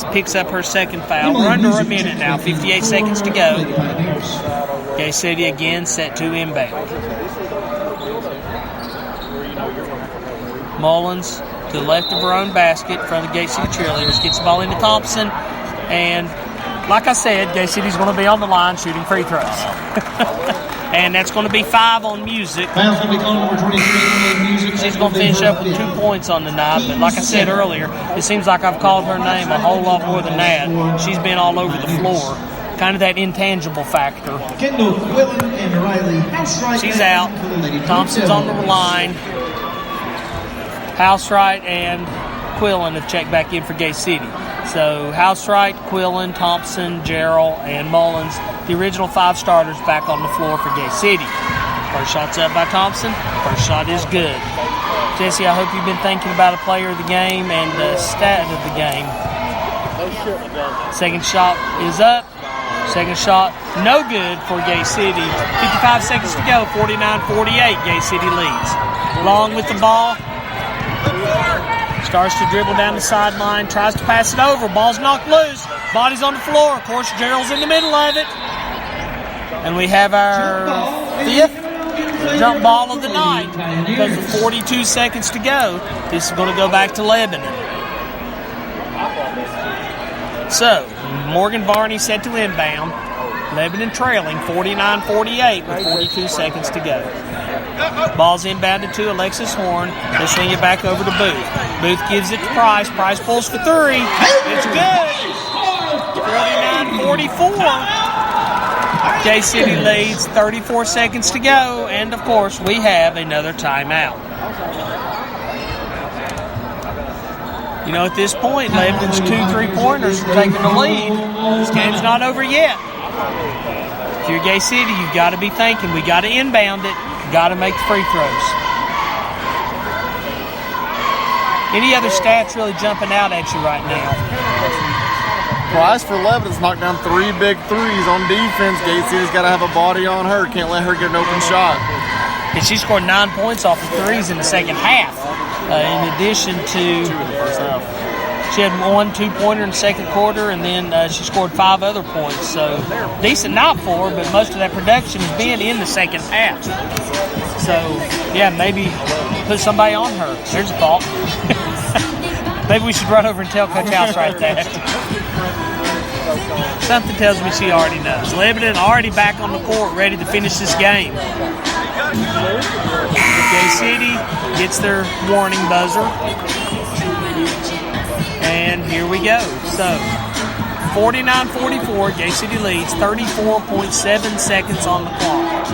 picks up her second foul. We're under a minute now, 58 seconds to go. Gay City again set to inbound. Mullins to the left of her own basket in front of the Gay City cheerleaders. Gets the ball into Thompson. And like I said, Gay City's going to be on the line shooting free throws. And that's going to be 5 on Music. She's going to finish up with 2 points on the night. But like I said earlier, it seems like I've called her name a whole lot more than that. She's been all over the floor. Kind of that intangible factor. She's out. Thompson's on the line. Housewright and Quillen have checked back in for Gay City. So Housewright, Quillen, Thompson, Gerald, and Mullins, the original 5 starters, back on the floor for Gay City. First shot's up by Thompson. First shot is good. Jesse, I hope you've been thinking about a player of the game and the stat of the game. Second shot is up. Second shot, no good for Gay City. 55 seconds to go, 49-48. Gay City leads. Long with the ball. Starts to dribble down the sideline, tries to pass it over. Ball's knocked loose. Body's on the floor. Of course, Gerald's in the middle of it. And we have our 5th jump ball of the night. Because with 42 seconds to go, this is going to go back to Lebanon. So, Morgan Varney set to inbound. Lebanon trailing 49-48 with 42 seconds to go. Ball's inbounded to Alexis Horn. They swing it back over to Booth. Booth gives it to Price. Price pulls for 3. It's good. 49-44. Gay City leads. 34 seconds to go. And, of course, we have another timeout. You know, at this point, Lebanon's 2 3-pointers are taking the lead. This game's not over yet. If you're Gay City, you've got to be thinking, we got to inbound it. Got to make the free throws. Any other stats really jumping out at you right now? Price for Lebanon's knocked down 3 big threes on defense. Gay City's got to have a body on her. Can't let her get an open shot. And she scored 9 points off of threes in the second half. In addition to 2 in the first half. She had 1 2-pointer in the second quarter, and then she scored 5 other points. So, decent night for her, but most of that production has been in the second half. So, yeah, maybe put somebody on her. There's a thought. Maybe we should run over and tell Coach Housewright that. Something tells me she already knows. Lebanon already back on the court, ready to finish this game. Gay City gets their warning buzzer. And here we go. So, 49-44, Gay City leads, 34.7 seconds on the clock.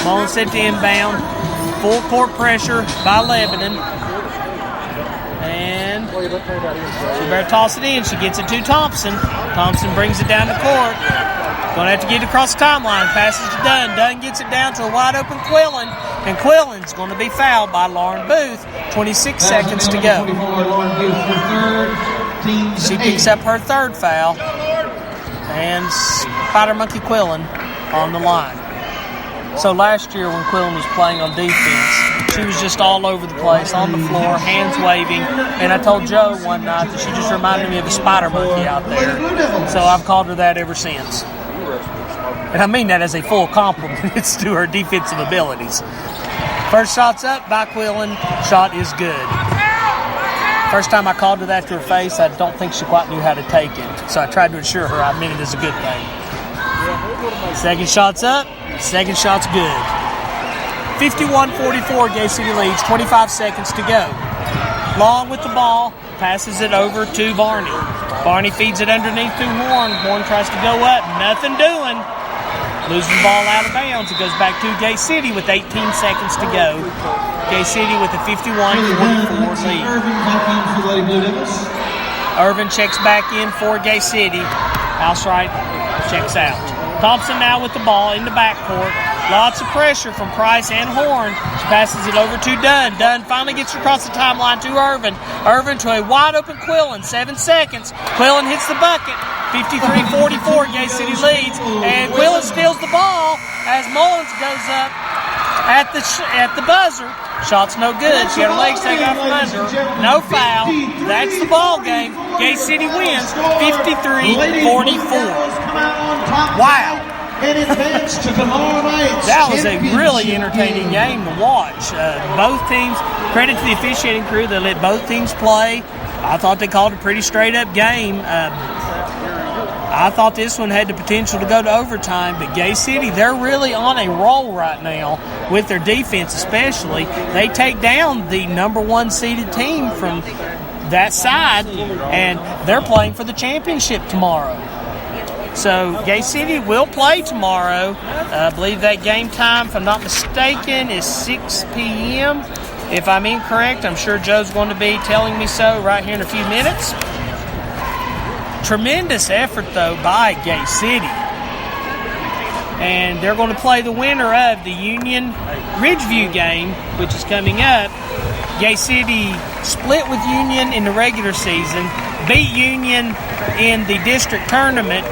Mullins set to inbound. Full court pressure by Lebanon. And she better toss it in. She gets it to Thompson. Thompson brings it down the court. Going to have to get it across the timeline. Passes to Dunn. Dunn gets it down to a wide-open Quillen. And Quillen's going to be fouled by Lauren Booth. 26 seconds to go. She picks up her 3rd foul. And Spider Monkey Quillen on the line. So last year when Quillen was playing on defense, she was just all over the place, on the floor, hands waving. And I told Joe one night that she just reminded me of a spider monkey out there. So I've called her that ever since. And I mean that as a full compliment to her defensive abilities. First shot's up by Quillen. Shot is good. First time I called her that to her face, I don't think she quite knew how to take it. So I tried to assure her I meant it as a good thing. Second shot's up. Second shot's good. 51-44, Gay City leads. 25 seconds to go. Long with the ball. Passes it over to Varney. Varney feeds it underneath to Horn. Horn tries to go up. Nothing doing. Losing the ball out of bounds. It goes back to Gay City with 18 seconds to go. Gay City with a 51-44 lead. Irvin checks back in for Gay City. Housewright checks out. Thompson now with the ball in the backcourt. Lots of pressure from Price and Horn. She passes it over to Dunn. Dunn finally gets it across the timeline to Irvin. Irvin to a wide-open Quillen. 7 seconds. Quillen hits the bucket. 53-44, Gay City leads. And Quillen steals the ball as Mullins goes up at the buzzer Shot's no good. She had her legs taken out from under. No foul. That's the ball game. Gay City wins 53-44. Wow. That was a really entertaining game to watch. Both teams, credit to the officiating crew, they let both teams play. I thought they called a pretty straight-up game. I thought this one had the potential to go to overtime, but Gay City, they're really on a roll right now with their defense especially. They take down the number one seeded team from that side, and they're playing for the championship tomorrow. So Gay City will play tomorrow. I believe that game time, if I'm not mistaken, is 6 p.m. If I'm incorrect, I'm sure Joe's going to be telling me so right here in a few minutes. Tremendous effort, though, by Gay City. And they're going to play the winner of the Union Ridgeview game, which is coming up. Gay City split with Union in the regular season, beat Union in the district tournament.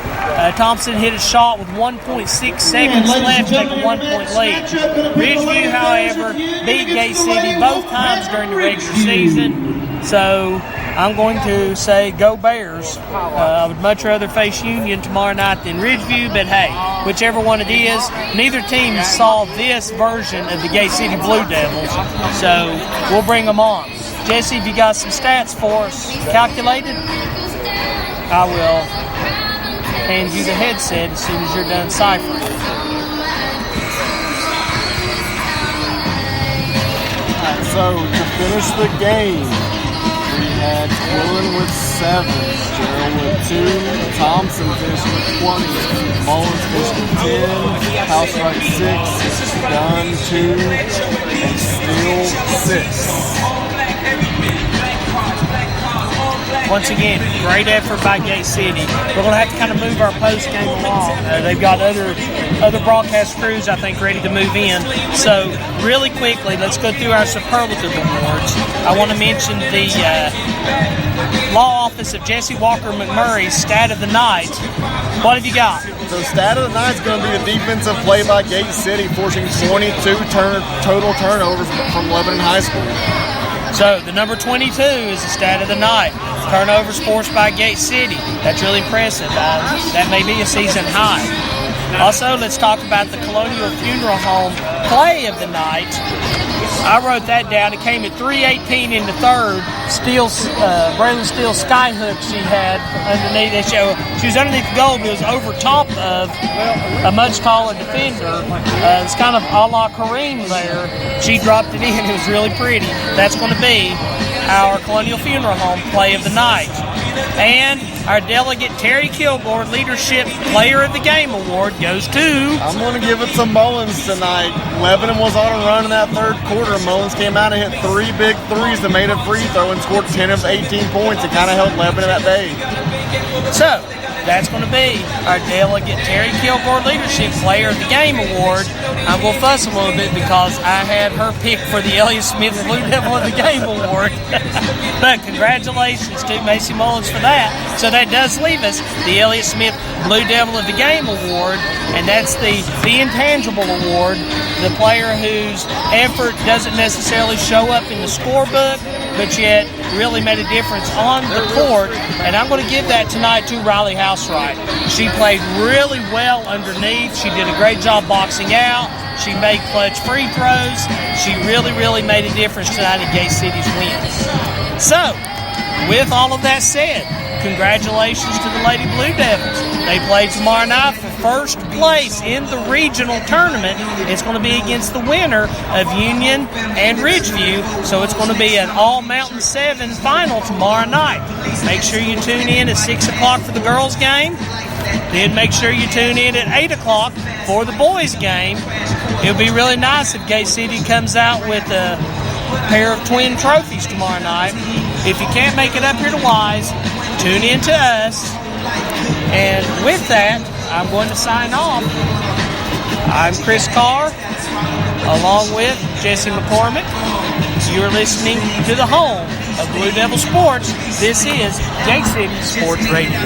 Thompson hit a shot with 1.6 seconds left to take a 1-point lead. Ridgeview, however, beat Gay City both times during the regular season. So I'm going to say go Bears. I would much rather face Union tomorrow night than Ridgeview, but hey, whichever one it is, neither team saw this version of the Gay City Blue Devils, so we'll bring them on. Jesse, have you got some stats for us calculated? I will hand you the headset as soon as you're done ciphering. Alright, so to finish the game, we had Quillen with 7, Gerald with 2, Thompson finished with 20, Mullins finished with 10, Housewright 6, Dunn 2, and Steele 6. Once again, great effort by Gay City. We're going to have to kind of move our post game along. They've got other broadcast crews, I think, ready to move in. So really quickly, let's go through our superlative awards. I want to mention the law office of Jesse Walker McMurray's stat of the night. What have you got? So stat of the night is going to be the defensive play by Gay City, forcing 22 total turnovers from Lebanon High School. So the number 22 is the stat of the night. Turnovers forced by Gate City. That's really impressive. That may be a season high. Also, let's talk about the Colonial Funeral Home play of the night. I wrote that down. It came at 3:18 in the third. Braylon Steele's skyhook she had underneath it. She was underneath the goal, but it was over top of a much taller defender. It's kind of a la Kareem there. She dropped it in. It was really pretty. That's going to be our Colonial Funeral Home play of the night. And our delegate Terry Kilgore Leadership Player of the Game Award goes to... I'm going to give it to Mullins tonight. Lebanon was on a run in that third quarter. Mullins came out and hit 3 big threes that made a free throw and scored 10 of 18 points. It kind of held Lebanon at bay. So, that's going to be our delegate Terry Kilgore Leadership Player of the Game Award. I'm going to fuss a little bit because I had her pick for the Elliott Smith Blue Devil of the Game Award. But congratulations to Macy Mullins for that. So that does leave us the Elliott Smith Blue Devil of the Game Award, and that's the intangible award, the player whose effort doesn't necessarily show up in the scorebook, but yet really made a difference on the court. And I'm going to give that tonight to Riley Housewright. She played really well underneath. She did a great job boxing out. She made clutch free throws. She really, really made a difference tonight in Gay City's win. So, with all of that said, congratulations to the Lady Blue Devils. They play tomorrow night for first place in the regional tournament. It's going to be against the winner of Union and Ridgeview, so it's going to be an all-Mountain 7 final tomorrow night. Make sure you tune in at 6 o'clock for the girls' game. Then make sure you tune in at 8 o'clock for the boys' game. It would be really nice if Gay City comes out with a pair of twin trophies tomorrow night. If you can't make it up here to Wise, tune in to us. And with that, I'm going to sign off. I'm Chris Carr, along with Jesse McCormick. You're listening to the home of Blue Devil Sports. This is Gay City Sports Radio.